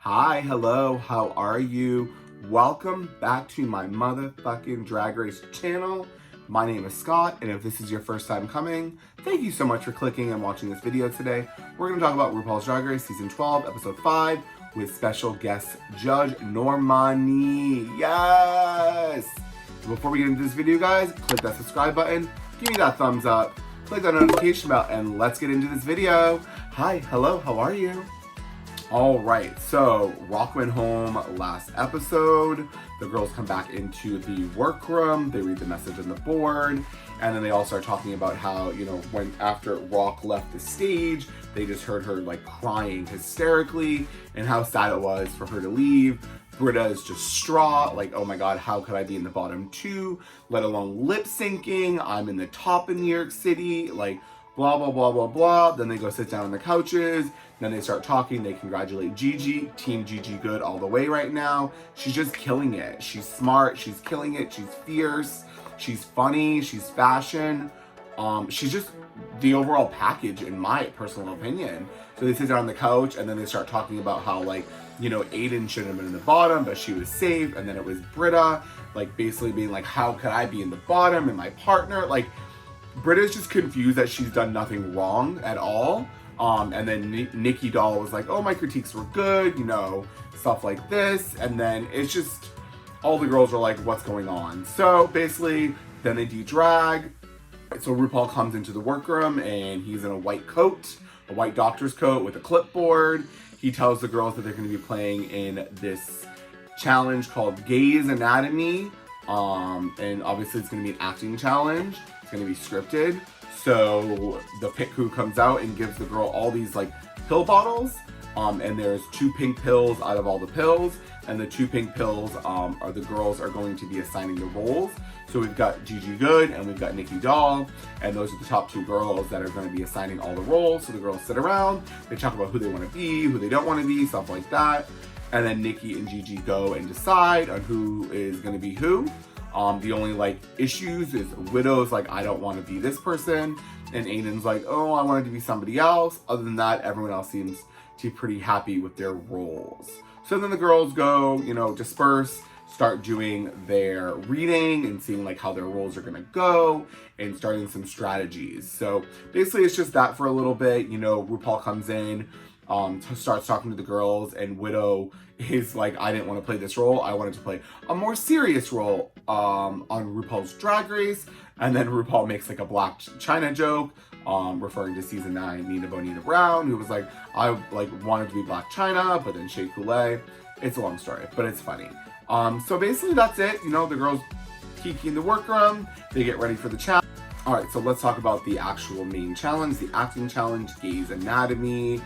Hi, hello, how are you? Welcome back to my motherfucking Drag Race channel. My name is Scott, and if this is your first time coming, thank you so much for clicking and watching this video today. We're going to talk about RuPaul's Drag Race Season 12, Episode 5, with special guest judge Normani. Yes! Before we get into this video, guys, click that subscribe button, give me that thumbs up, click that notification bell, and let's get into this video. Hi, hello, how are you? All right, so Rock went home last episode. The girls come back into the workroom. They read the message on the board, and then they all start talking about how, when after Rock left the stage, they just heard her like crying hysterically and how sad it was for her to leave. Brita is distraught, like, oh my God, how could I be in the bottom two, let alone lip syncing? I'm in the top in New York City, like, blah, blah, blah, blah, blah. Then they go sit down on the couches. Then they start talking. They congratulate Gigi. Team Gigi Goode all the way right now. She's just killing it. She's smart. She's killing it. She's fierce. She's funny. She's fashion. She's just the overall package, in my personal opinion. So they sit down on the couch, and then they start talking about how, like, Aiden shouldn't have been in the bottom, but she was safe. And then it was Brita, like, basically being like, how could I be in the bottom and my partner? Like, Brita's just confused that she's done nothing wrong at all. And then Nicky Doll was like, oh, my critiques were good, stuff like this. And then it's just, all the girls are like, what's going on? So basically, then they de-drag. So RuPaul comes into the workroom and he's in a white coat, a white doctor's coat with a clipboard. He tells the girls that they're going to be playing in this challenge called Gaze Anatomy. And obviously it's going to be an acting challenge. It's going to be scripted. So the pit crew comes out and gives the girl all these like pill bottles. And there's 2 pink pills out of all the pills. And the 2 pink pills are the girls are going to be assigning the roles. So we've got Gigi Goode and we've got Nicky Doll. And those are the top 2 girls that are going to be assigning all the roles. So the girls sit around, they talk about who they want to be, who they don't want to be, stuff like that. And then Nicky and Gigi go and decide on who is going to be who. The only like issues is Widow's like, I don't want to be this person, and Aiden's like, oh, I wanted to be somebody else. Other than that, everyone else seems to be pretty happy with their roles. So then the girls go, disperse, start doing their reading and seeing like how their roles are gonna go and starting some strategies. So basically it's just that for a little bit. RuPaul comes in, starts talking to the girls, and Widow is like, I didn't want to play this role. I wanted to play a more serious role on RuPaul's Drag Race. And then RuPaul makes like a Black China joke, referring to season 9, Nina Bonita Brown, who was like, I like wanted to be Black China, but then Shea Coulee. It's a long story, but it's funny. So basically that's it. The girls kiki in the workroom, they get ready for the challenge. All right, so let's talk about the actual main challenge, the acting challenge, Gaze Anatomy.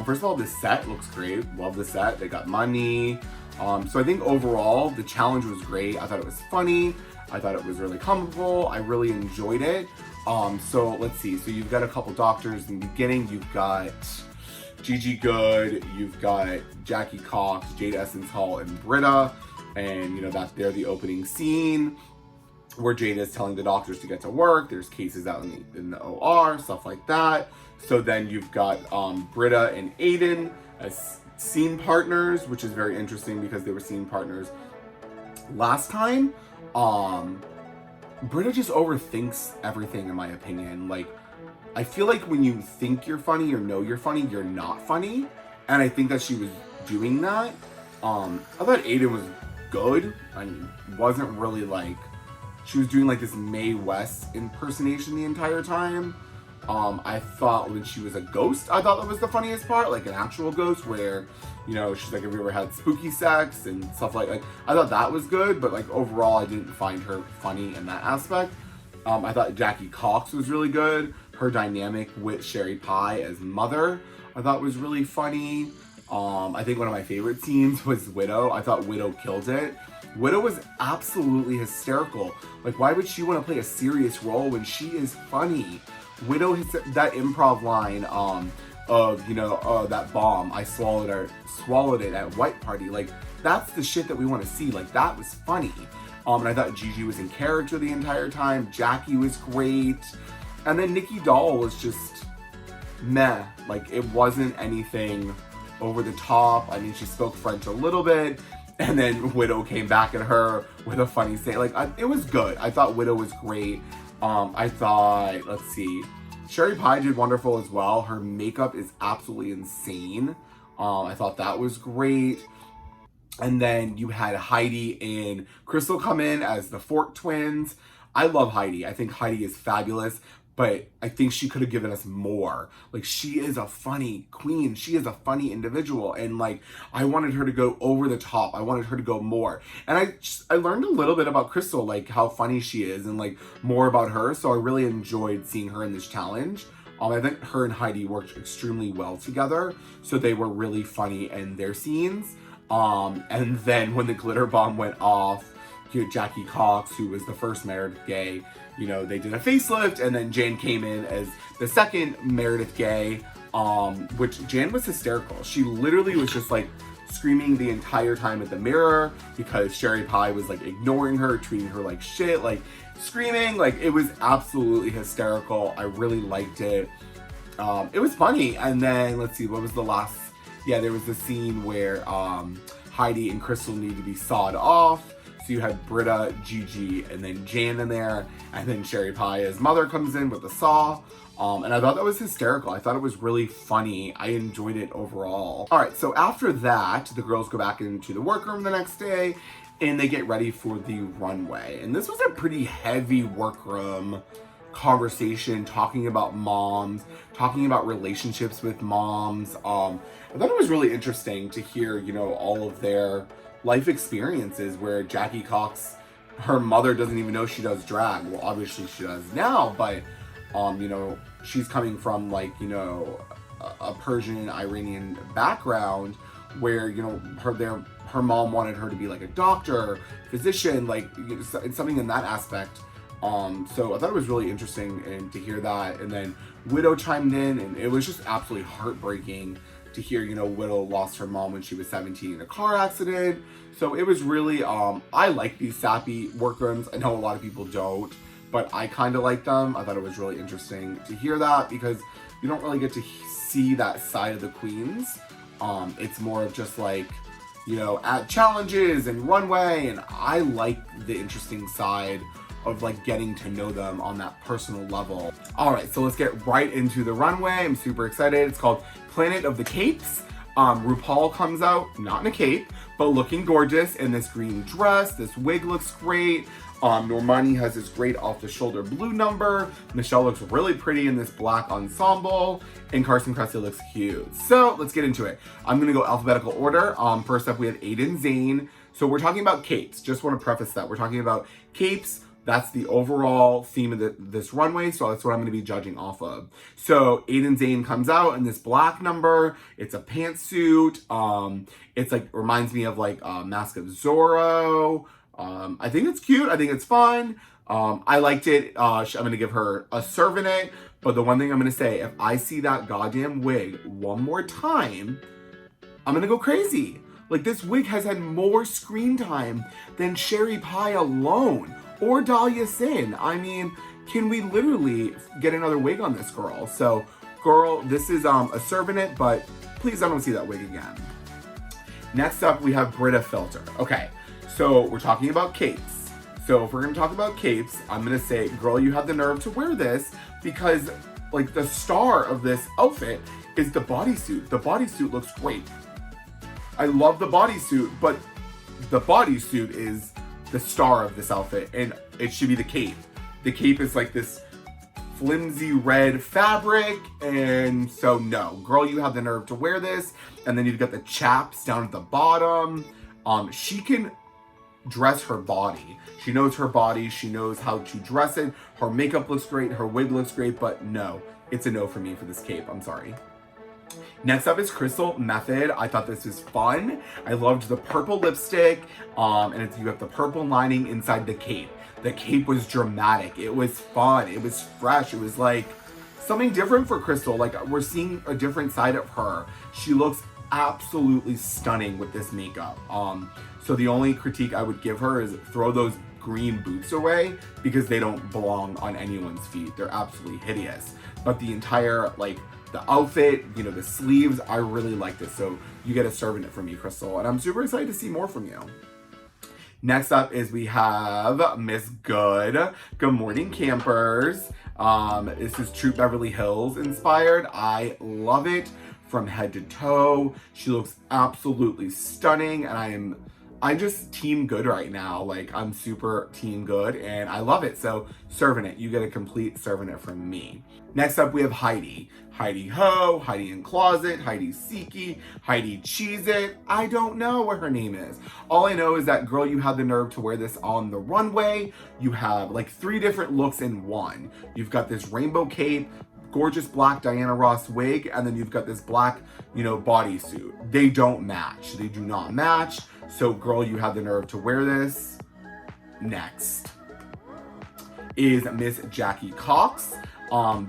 First of all, this set looks great. Love the set. They got money. So I think overall, the challenge was great. I thought it was funny. I thought it was really comfortable. I really enjoyed it. So let's see. So you've got a couple doctors in the beginning. You've got Gigi Goode. You've got Jackie Cox, Jaida Essence Hall, and Brita. And, that's they're the opening scene where Jaida is telling the doctors to get to work. There's cases out in the OR, stuff like that. So then you've got Brita and Aiden as scene partners, which is very interesting because they were scene partners last time. Brita just overthinks everything, in my opinion. Like, I feel like when you think you're funny or know you're funny, you're not funny. And I think that she was doing that. I thought Aiden was good and wasn't really like, she was doing like this Mae West impersonation the entire time. I thought when she was a ghost, I thought that was the funniest part, like an actual ghost where, she's like, have you ever had spooky sex and stuff like I thought that was good, but like overall, I didn't find her funny in that aspect. I thought Jackie Cox was really good. Her dynamic with Sherry Pie as mother, I thought was really funny. I think one of my favorite scenes was Widow. I thought Widow killed it. Widow was absolutely hysterical. Like, why would she want to play a serious role when she is funny? Widow hits that improv line of, that bomb, I swallowed it at White Party. Like, that's the shit that we want to see. Like, that was funny. And I thought Gigi was in character the entire time. Jackie was great. And then Nicky Doll was just meh. Like, it wasn't anything over the top. I mean, she spoke French a little bit, and then Widow came back at her with a funny say. Like, it was good. I thought Widow was great. I thought, let's see, Sherry Pie did wonderful as well. Her makeup is absolutely insane. I thought that was great. And then you had Heidi and Crystal come in as the Fork twins. I love Heidi. I think Heidi is fabulous, but I think she could have given us more. Like, she is a funny queen. She is a funny individual. And like, I wanted her to go over the top. I wanted her to go more. And I learned a little bit about Crystal, like how funny she is and like more about her. So I really enjoyed seeing her in this challenge. I think her and Heidi worked extremely well together. So they were really funny in their scenes. And then when the glitter bomb went off, you had Jackie Cox, who was the first Meredith Gay. You know, they did a facelift, and then Zhane came in as the second Meredith Gay, which Zhane was hysterical. She literally was just like screaming the entire time at the mirror because Sherry Pie was like ignoring her, treating her like shit, like screaming. Like, it was absolutely hysterical. I really liked it. It was funny. And then, let's see, what was the last? Yeah, there was the scene where Heidi and Crystal need to be sawed off. So you had Brita, Gigi, and then Zhane in there. And then Sherry Pie's mother comes in with the saw. And I thought that was hysterical. I thought it was really funny. I enjoyed it overall. All right, so after that, the girls go back into the workroom the next day and they get ready for the runway. And this was a pretty heavy workroom conversation, talking about moms, talking about relationships with moms. I thought it was really interesting to hear, you know, all of their life experiences where Jackie Cox, her mother doesn't even know she does drag. Well, obviously she does now, but, you know, she's coming from like, you know, a Persian, Iranian background where, you know, her mom wanted her to be like a doctor, physician, like, you know, something in that aspect. So I thought it was really interesting and to hear that. And then Widow chimed in, and it was just absolutely heartbreaking to hear, you know, Widow lost her mom when she was 17 in a car accident. So it was really, I like these sappy workrooms. I know a lot of people don't, but I kind of like them. I thought it was really interesting to hear that because you don't really get to see that side of the queens. It's more of just like, you know, at challenges and runway, and I like the interesting side of like getting to know them on that personal level. All right, so let's get right into the runway. I'm super excited. It's called Planet of the Capes. RuPaul comes out, not in a cape, but looking gorgeous in this green dress. This wig looks great. Normani has this great off-the-shoulder blue number. Michelle looks really pretty in this black ensemble. And Carson Kressley looks cute. So let's get into it. I'm gonna go alphabetical order. First up, we have Aiden, Zhane. So we're talking about capes. Just wanna preface that. We're talking about capes. That's the overall theme of this runway, so that's what I'm going to be judging off of. So Aiden Zhane comes out in this black number. It's a pantsuit. It's like, reminds me of like Mask of Zorro. I think it's cute. I think it's fun. I liked it. I'm going to give her a serve in it. But the one thing I'm going to say, if I see that goddamn wig one more time, I'm going to go crazy. Like, this wig has had more screen time than Sherry Pie alone. Or Dhalia Sin. I mean, can we literally get another wig on this girl? So, girl, this is a serve in it, but please I don't see that wig again. Next up, we have Brita Filter. Okay, so we're talking about capes. So if we're gonna talk about capes, I'm gonna say, girl, you have the nerve to wear this because like the star of this outfit is the bodysuit. The bodysuit looks great. I love the bodysuit, but the bodysuit is the star of this outfit, and it should be the cape. The cape is like this flimsy red fabric, and so no. Girl, you have the nerve to wear this, and then you've got the chaps down at the bottom. She can dress her body. She knows her body, she knows how to dress it. Her makeup looks great, her wig looks great, but no, it's a no for me for this cape, I'm sorry. Next up is Crystal Methyd. I thought this was fun. I loved the purple lipstick, and you have the purple lining inside the cape. The cape was dramatic. It was fun. It was fresh. It was like something different for Crystal. Like, we're seeing a different side of her. She looks absolutely stunning with this makeup. So the only critique I would give her is throw those green boots away because they don't belong on anyone's feet. They're absolutely hideous. But the entire like the outfit, you know, the sleeves, I really liked it. So you get a serving it from me, Crystal. And I'm super excited to see more from you. Next up is we have Miss Good. Good morning, campers. This is Troop Beverly Hills inspired. I love it from head to toe. She looks absolutely stunning, and I'm just team good right now. Like, I'm super team good and I love it. So serving it, you get a complete serving it from me. Next up, we have Heidi. Heidi Ho, Heidi in Closet, Heidi Siki, Heidi Cheese It. I don't know what her name is. All I know is that, girl, you have the nerve to wear this on the runway. You have like 3 different looks in one. You've got this rainbow cape, gorgeous black Diana Ross wig, and then you've got this black, you know, bodysuit. They don't match. They do not match. So, girl, you have the nerve to wear this. Next is Miss Jackie Cox.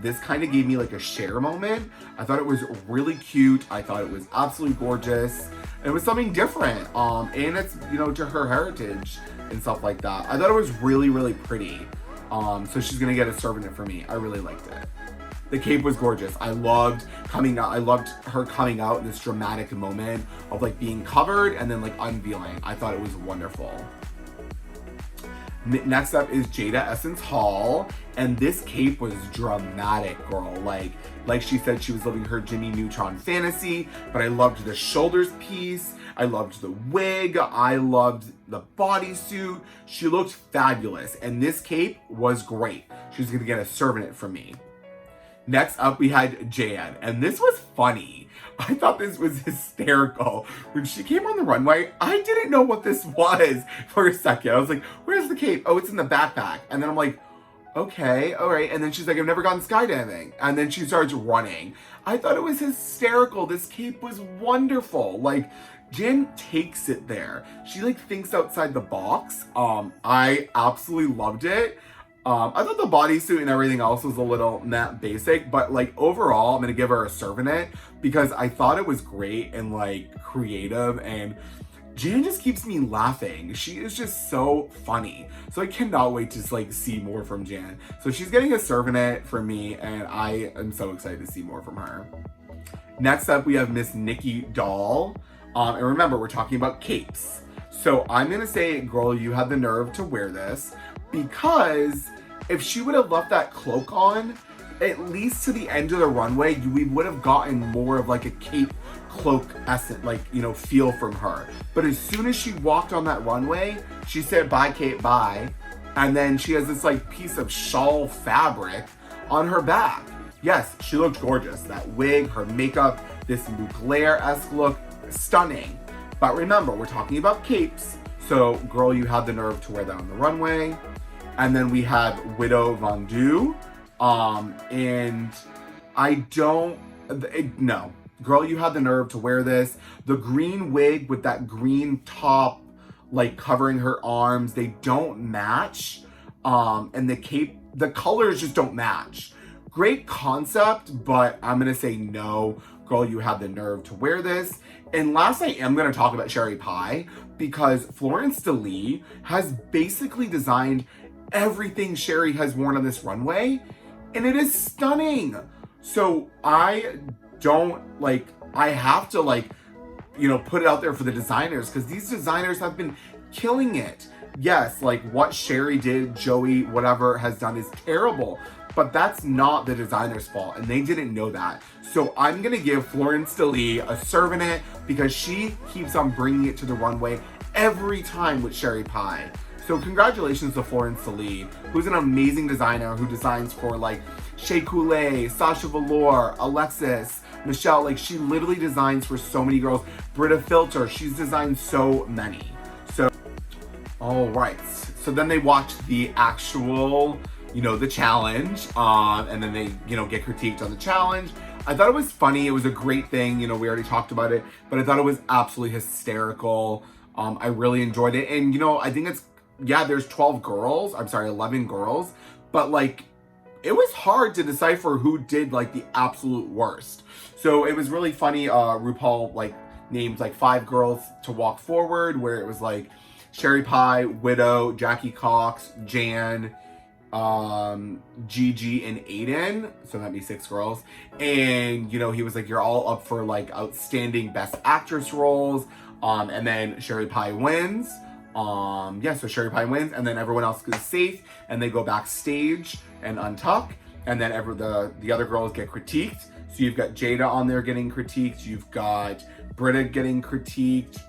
This kind of gave me like a Cher moment. I thought it was really cute. I thought it was absolutely gorgeous. It was something different. And it's, you know, to her heritage and stuff like that. I thought it was really, really pretty. So she's gonna get a serving it for me. I really liked it. The cape was gorgeous. I loved coming out. I loved her coming out in this dramatic moment of like being covered and then like unveiling. I thought it was wonderful. Next up is Jaida Essence Hall, and this cape was dramatic, girl. Like she said, she was living her Jimmy Neutron fantasy, but I loved the shoulders piece. I loved the wig. I loved the bodysuit. She looked fabulous, and this cape was great. She's gonna get a serving it from me. Next up, we had Zhane, and this was funny. I thought this was hysterical. When she came on the runway, I didn't know what this was for a second. I was like, where's the cape? Oh, it's in the backpack. And then I'm like, okay, all right. And then she's like, I've never gone skydiving. And then she starts running. I thought it was hysterical. This cape was wonderful. Like, Zhane takes it there. She like thinks outside the box. I absolutely loved it. I thought the bodysuit and everything else was a little not basic, but like overall, I'm gonna give her a serving it because I thought it was great and like creative, and Zhane just keeps me laughing. She is just so funny. So I cannot wait to like see more from Zhane. So she's getting a serving it for me, and I am so excited to see more from her. Next up, we have Miss Nicky Doll. And remember, we're talking about capes. So I'm gonna say, girl, you had the nerve to wear this. Because if she would have left that cloak on, at least to the end of the runway, we would have gotten more of like a cape cloak essence, like, you know, feel from her. But as soon as she walked on that runway, she said, bye, Kate, bye. And then she has this like piece of shawl fabric on her back. Yes, she looked gorgeous. That wig, her makeup, this Mugler-esque look, stunning. But remember, we're talking about capes. So, girl, you had the nerve to wear that on the runway. And then we have Widow Vendu. And I don't, no. Girl, you had the nerve to wear this. The green wig with that green top, like covering her arms, they don't match. And the cape, the colors just don't match. Great concept, but I'm gonna say no. Girl, you had the nerve to wear this. And last, I am gonna talk about Sherry Pie because Florence Dhalia has basically designed everything Sherry has worn on this runway, and it is stunning. So I don't like, I have to like, you know, put it out there for the designers because these designers have been killing it. Yes, like what Sherry did, Joey, whatever has done is terrible, but that's not the designer's fault, and they didn't know that. So I'm gonna give Florence Dhalia a serving it because she keeps on bringing it to the runway every time with Sherry Pie. So congratulations to Florence Dhalia, who's an amazing designer who designs for like Shea Coulee, Sasha Velour, Alexis, Michelle. Like she literally designs for so many girls. Brita Filter, she's designed so many. So, all right. So then they watch the actual, you know, the challenge, and then they, you know, get critiqued on the challenge. I thought it was funny. It was a great thing. You know, we already talked about it, but I thought it was absolutely hysterical. I really enjoyed it. And, you know, I think it's, yeah, there's 11 girls, but like, it was hard to decipher who did like the absolute worst. So it was really funny. RuPaul like named like 5 girls to walk forward, where it was like Sherry Pie, Widow, Jackie Cox, Zhane, Gigi and Aiden, so that'd be 6 girls. And, you know, he was like, you're all up for like outstanding best actress roles. And then Sherry Pie wins. Yeah, so Sherry Pie wins, and then everyone else is safe, and they go backstage and untuck, and then the other girls get critiqued. So you've got Jaida on there getting critiqued, you've got Brita getting critiqued,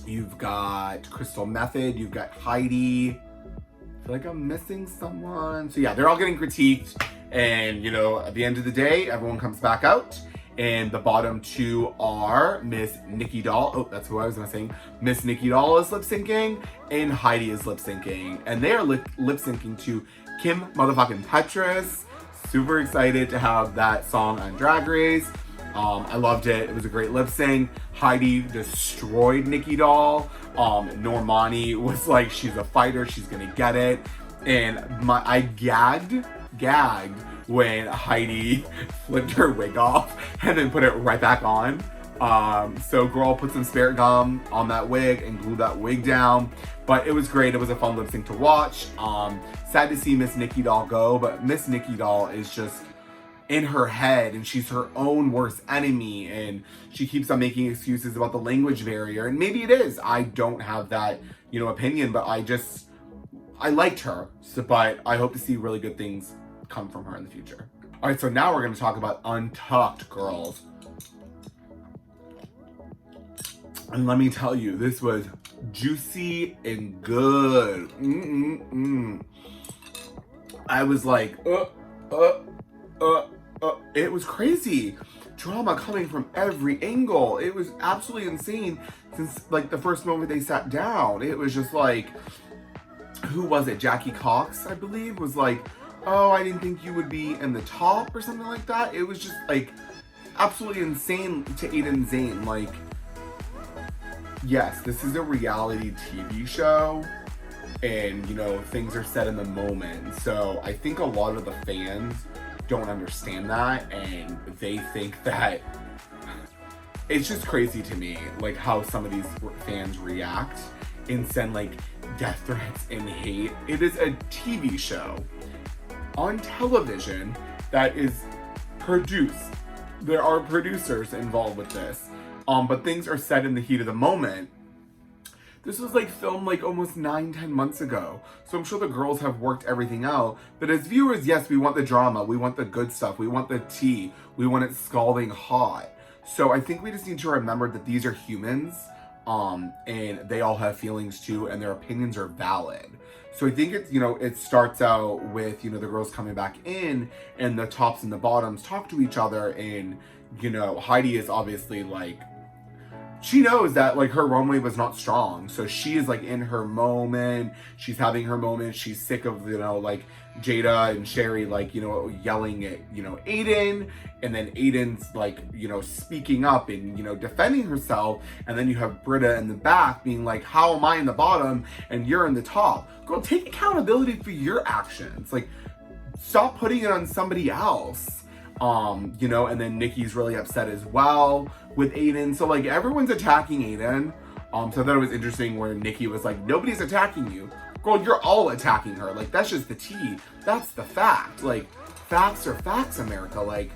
you've got Crystal Methyd, you've got Heidi. I feel like I'm missing someone. So yeah, they're all getting critiqued, and you know, at the end of the day, everyone comes back out. And the bottom 2 are Miss Nicky Doll. Oh, that's who I was gonna say. Miss Nicky Doll is lip syncing, and Heidi is lip syncing. And they are lip syncing to Kim motherfucking Petras. Super excited to have that song on Drag Race. I loved it. It was a great lip sync. Heidi destroyed Nicky Doll. Normani was like, she's a fighter, she's gonna get it. And I gagged when Heidi flipped her wig off and then put it right back on. So girl put some spirit gum on that wig and glued that wig down. But it was great. It was a fun lip sync to watch. Sad to see Miss Nicky Doll go, but Miss Nicky Doll is just in her head, and she's her own worst enemy, and she keeps on making excuses about the language barrier. And maybe it is. I don't have that, you know, opinion, but I liked her. So, but I hope to see really good things come from her in the future. All right, so now we're going to talk about Untucked Girls. And let me tell you, this was juicy and good. I was like, it was crazy. Drama coming from every angle. It was absolutely insane since like the first moment they sat down. It was just like, who was it? Jackie Cox, I believe, was like, oh, I didn't think you would be in the top or something like that. It was just like absolutely insane to Aiden Zhane. Like, yes, this is a reality TV show, and you know, things are set in the moment. So I think a lot of the fans don't understand that, and they think that it's just crazy to me, like how some of these fans react and send like death threats and hate. It is a TV show on television that is produced. There are producers involved with this, but things are set in the heat of the moment. This was like filmed like almost 9-10 months ago, so I'm sure the girls have worked everything out. But as viewers, yes, we want the drama, we want the good stuff, we want the tea, we want it scalding hot. So I think we just need to remember that these are humans, and they all have feelings too, and their opinions are valid. So I think it's, you know, it starts out with, you know, the girls coming back in, and the tops and the bottoms talk to each other, and, you know, Heidi is obviously like, she knows that like her runway was not strong. So she is like in her moment. She's having her moment. She's sick of, you know, like Jaida and Sherry, like, you know, yelling at, you know, Aiden. And then Aiden's like, you know, speaking up and, you know, defending herself. And then you have Brita in the back being like, how am I in the bottom and you're in the top? Girl, take accountability for your actions. Like, stop putting it on somebody else. You know, and then Nikki's really upset as well with Aiden. So like everyone's attacking Aiden. So I thought it was interesting where Nikki was like, nobody's attacking you. Girl, you're all attacking her. Like, that's just the tea. That's the fact. Like, facts are facts, America. Like,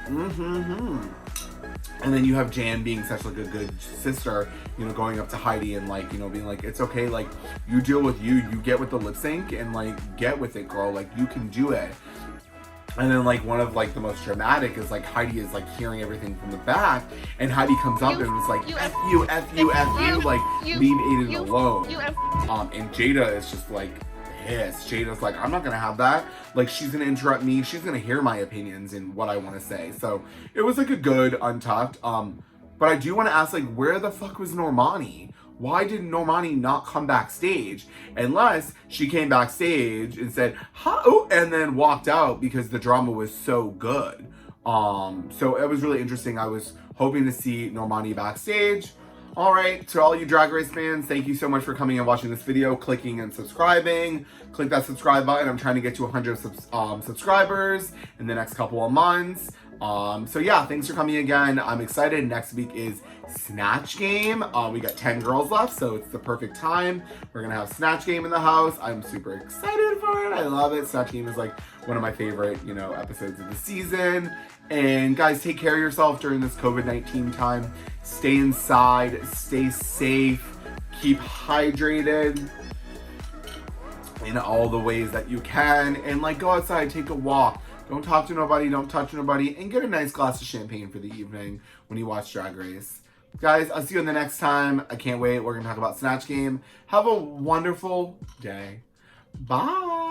And then you have Zhane being such like a good sister, you know, going up to Heidi and like, you know, being like, it's okay, like, you deal with you get with the lip sync and like, get with it, girl. Like, you can do it. And then like one of like the most dramatic is like Heidi is like hearing everything from the back, and Heidi comes up and was like, F you, like, leave Aiden alone. And Jaida is just like pissed. Jada's like, I'm not gonna have that. Like, she's gonna interrupt me. She's gonna hear my opinions and what I want to say. So it was like a good Untucked. But I do want to ask, like, where the fuck was Normani? Why did Normani not come backstage? Unless she came backstage and said, oh, and then walked out because the drama was so good. So it was really interesting. I was hoping to see Normani backstage. All right, to all you Drag Race fans, thank you so much for coming and watching this video, clicking and subscribing. Click that subscribe button. I'm trying to get to 100 subscribers in the next couple of months. So yeah, thanks for coming again. I'm excited. Next week is Snatch Game. We got 10 girls left, so it's the perfect time. We're gonna have Snatch Game in the house. I'm super excited for it. I love it. Snatch Game is like one of my favorite, episodes of the season. And guys, take care of yourself during this COVID-19 time. Stay inside, stay safe, keep hydrated in all the ways that you can, and like go outside, take a walk. Don't talk to nobody, don't touch nobody, and get a nice glass of champagne for the evening when you watch Drag Race. Guys, I'll see you in the next time. I can't wait. We're going to talk about Snatch Game. Have a wonderful day. Bye.